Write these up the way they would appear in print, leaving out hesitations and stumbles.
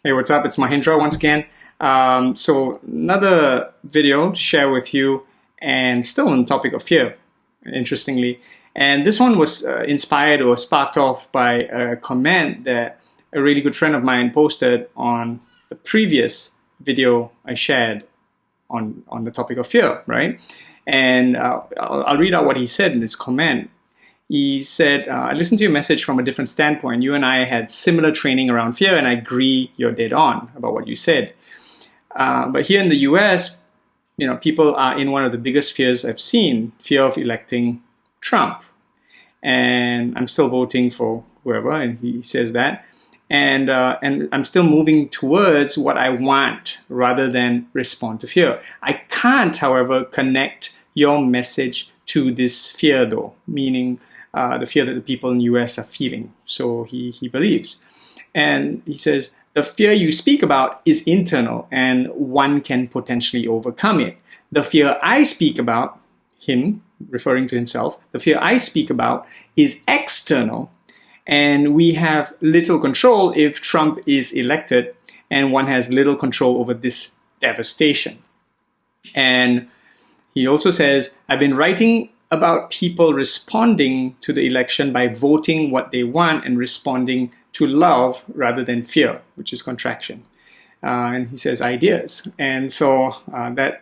Hey, what's up? It's Mahindra once again. So another video to share with you, and still on the topic of fear, interestingly. And this one was inspired or sparked off by a comment that a really good friend of mine posted on the previous video I shared on the topic of fear, right? And I'll read out what he said in this comment. He said, I listened to your message from a different standpoint. You and I had similar training around fear, and I agree you're dead on about what you said. But here in the US, people are in one of the biggest fears I've seen, fear of electing Trump. And I'm still voting for whoever, and he says that. And I'm still moving towards what I want rather than respond to fear. I can't, however, connect your message to this fear, though, meaning the fear that the people in the US are feeling. So he believes. And he says, the fear you speak about is internal and one can potentially overcome it. The fear I speak about, him referring to himself, the fear I speak about is external, and we have little control if Trump is elected, and one has little control over this devastation. And he also says, I've been writing about people responding to the election by voting what they want and responding to love rather than fear, which is contraction. And he says ideas. And so that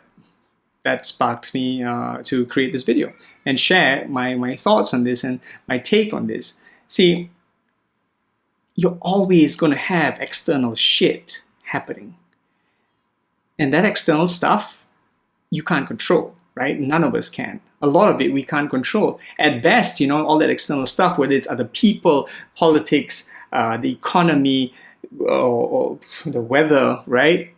sparked me to create this video and share my thoughts on this and my take on this. See, you're always going to have external shit happening. And that external stuff, you can't control, right? None of us can. A lot of it we can't control. At best, all that external stuff, whether it's other people, politics, the economy, or the weather, right?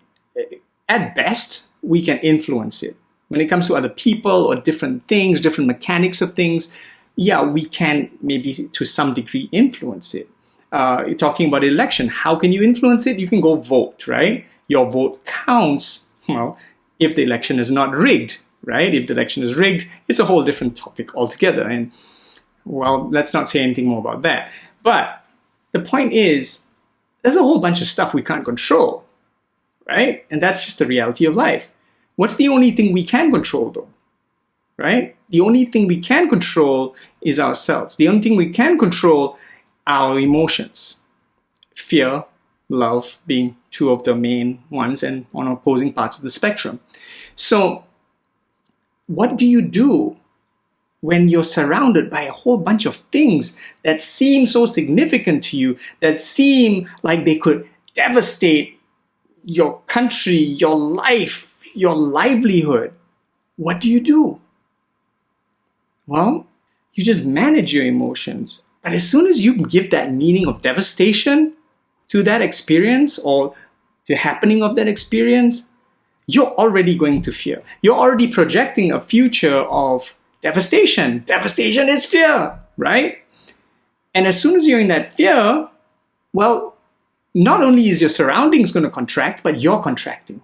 At best, we can influence it. When it comes to other people or different things, different mechanics of things, yeah, we can maybe to some degree influence it. You're talking about election. How can you influence it? You can go vote, right? Your vote counts, well, if the election is not rigged, right? If the election is rigged, it's a whole different topic altogether. And, well, let's not say anything more about that. But the point is, there's a whole bunch of stuff we can't control, right? And that's just the reality of life. What's the only thing we can control, though? Right? The only thing we can control is ourselves. The only thing we can control are our emotions. Fear, love being two of the main ones and on opposing parts of the spectrum. So what do you do when you're surrounded by a whole bunch of things that seem so significant to you, that seem like they could devastate your country, your life, your livelihood? What do you do? Well, you just manage your emotions. But as soon as you give that meaning of devastation to that experience or the happening of that experience, you're already going to fear. You're already projecting a future of devastation. Devastation is fear, right? And as soon as you're in that fear, well, not only is your surroundings going to contract, but you're contracting.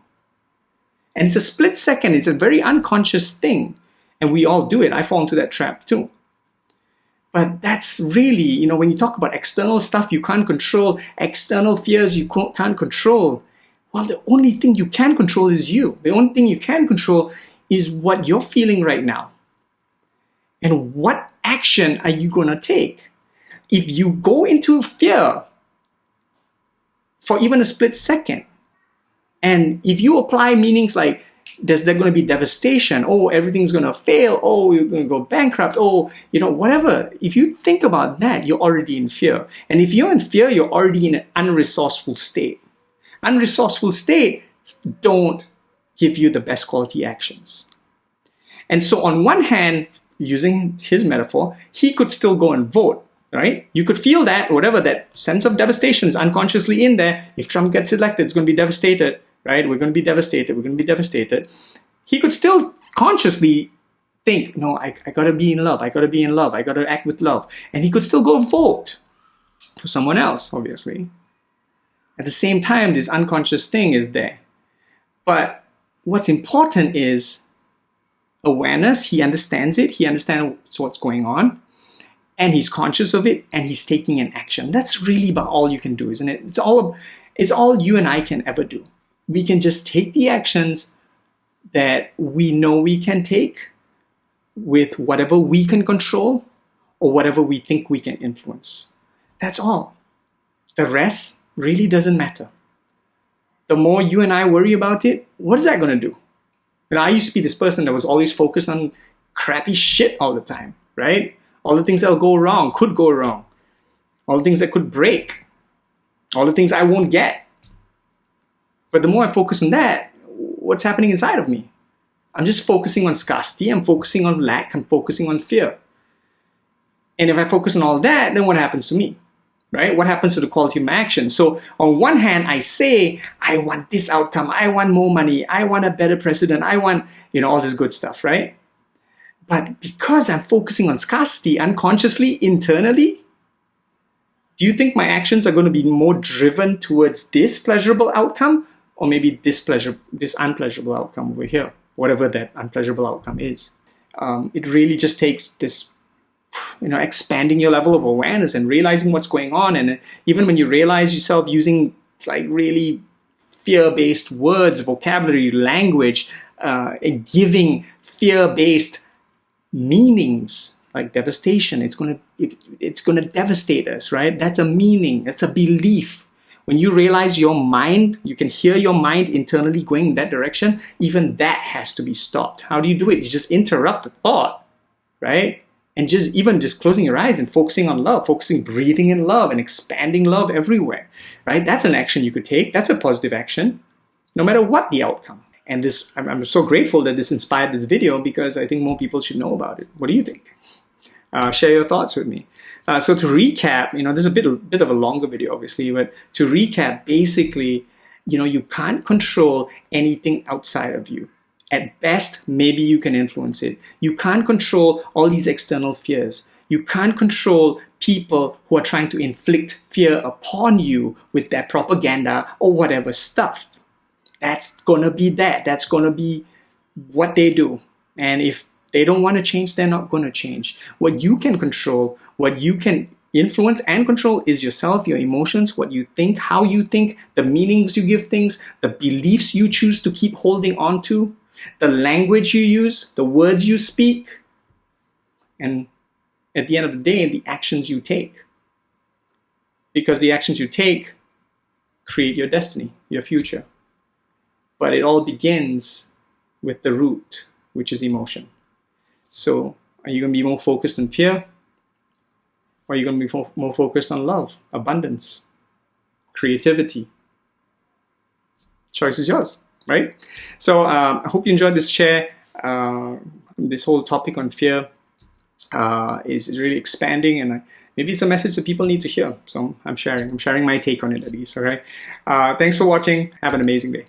And it's a split second. It's a very unconscious thing. And we all do it. I fall into that trap too. But that's really, when you talk about external stuff you can't control, external fears you can't control, well, the only thing you can control is you. The only thing you can control is what you're feeling right now. And what action are you going to take? If you go into fear for even a split second, and if you apply meanings like, there's going to be devastation, oh, everything's going to fail, oh, you're going to go bankrupt, oh, whatever. If you think about that, you're already in fear. And if you're in fear, you're already in an unresourceful state. Unresourceful states don't give you the best quality actions. And so on one hand, using his metaphor, he could still go and vote, right? You could feel that, whatever, that sense of devastation is unconsciously in there. If Trump gets elected, it's going to be devastated, right? We're going to be devastated. We're going to be devastated. He could still consciously think, no, I got to be in love. I got to be in love. I got to act with love. And he could still go vote for someone else, obviously. At the same time, this unconscious thing is there. But what's important is awareness. He understands it. He understands what's going on. And he's conscious of it. And he's taking an action. That's really about all you can do, isn't it? It's all you and I can ever do. We can just take the actions that we know we can take with whatever we can control or whatever we think we can influence. That's all. The rest really doesn't matter. The more you and I worry about it, what is that going to do? And I used to be this person that was always focused on crappy shit all the time, right? All the things that will go wrong, could go wrong. All the things that could break. All the things I won't get. But the more I focus on that, what's happening inside of me? I'm just focusing on scarcity, I'm focusing on lack, I'm focusing on fear. And if I focus on all that, then what happens to me? Right? What happens to the quality of my action? So on one hand, I say, I want this outcome, I want more money, I want a better president, I want, all this good stuff, right? But because I'm focusing on scarcity unconsciously, internally, do you think my actions are going to be more driven towards this pleasurable outcome or maybe this unpleasurable outcome over here, whatever that unpleasurable outcome is? It really just takes this, expanding your level of awareness and realizing what's going on. And even when you realize yourself using like really fear-based words, vocabulary, language, and giving fear-based meanings like devastation, it's gonna devastate us, right? That's a meaning, that's a belief. When you realize your mind, you can hear your mind internally going in that direction, even that has to be stopped. How do you do it? You just interrupt the thought, right? And even just closing your eyes and focusing on love, breathing in love and expanding love everywhere, right? That's an action you could take. That's a positive action, no matter what the outcome. And I'm so grateful that this inspired this video because I think more people should know about it. What do you think? Share your thoughts with me. So to recap, this is a bit of a longer video, obviously, but to recap, basically, you can't control anything outside of you. At best, maybe you can influence it. You can't control all these external fears. You can't control people who are trying to inflict fear upon you with their propaganda or whatever stuff. That's gonna be that. That's gonna be what they do. And if they don't want to change, they're not gonna change. What you can control, what you can influence and control is yourself, your emotions, what you think, how you think, the meanings you give things, the beliefs you choose to keep holding on to, the language you use, the words you speak, and at the end of the day, the actions you take. Because the actions you take create your destiny, your future. But it all begins with the root, which is emotion. So are you going to be more focused on fear? Or are you going to be more focused on love, abundance, creativity? Choice is yours, right? So I hope you enjoyed this share. This whole topic on fear is really expanding, and maybe it's a message that people need to hear. So I'm sharing my take on it at least, all right? Thanks for watching. Have an amazing day.